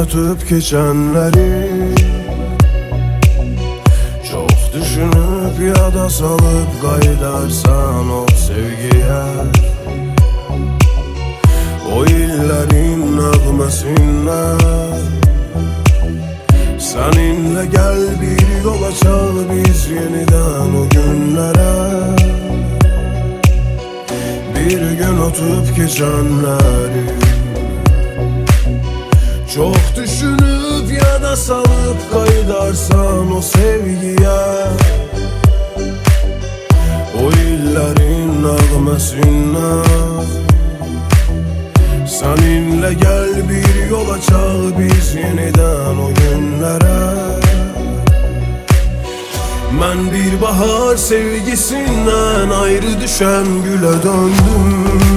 ötüp geçenleri çok düşünüp yada salıp kaydarsan o sevgiye, o illerin nağmesinle seninle gel bir yol açalım biz yeniden o günlere. Bir gün ötüp geçenleri çok düşünüp ya da salıp kaydarsan o sevgiye, o illerin nağmesinle seninle gel bir yol açalım biz yeniden o günlere. Ben bir bahar sevgisinden ayrı düşen güle döndüm.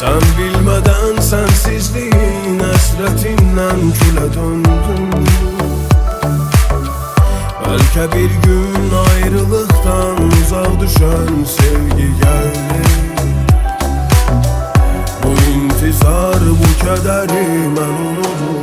Sen bilmeden sensizliğin hasretinden küle döndüm. Belki bir gün ayrılıktan uzak düşen sevgi geldi. Bu intizar, bu kederi ben unuttum.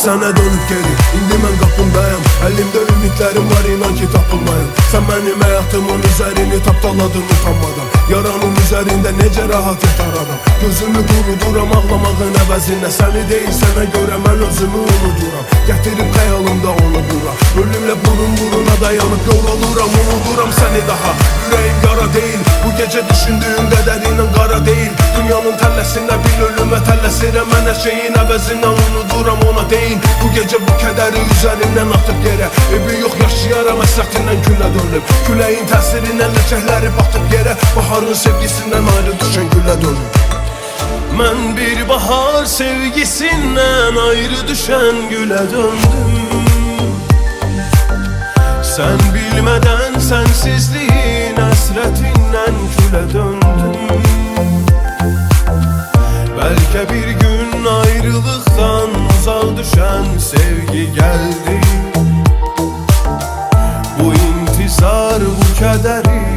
Sana dönüp geri, indi mən qapındayım. Əlimdə ümidlərim var, inan ki tapılmayım. Sen benim hayatımın üzerini tapdaladın utanmadan. Yaranın üzerinde nece rahat yatar adam. Gözümü kuruduram ağlamağın əvəzinə. Səni deyil sənə görə mən özümü unuduram. Gətirib xəyalımda onu bura. Ölümlə burun buruna dayanıp yol oluram. Unuduram səni daha, yüreğim qara değil. Bu gece düşündüğüm qədər inan qara değil. Dünyanın təlləsinə bil ölümə tələsirəm. Mən hər şeyin əvəzinə unuduram ona değil. Bu gece bu kədəri üzərimdən atıb yerə. Evi yox yaşayaram əsrətindən gülə dönüb. Küləyin təsirindən ləkəkləri batıb yerə. Baharın sevgisindən ayrı düşən gülə dönüb. Mən bir bahar sevgisindən ayrı düşən gülə döndüm. Sen bilmeden sensizliğin hasretinden küle döndüm. Belki bir gün ayrılıktan uzak düşen sevgi geldi. Bu intizar, bu kederi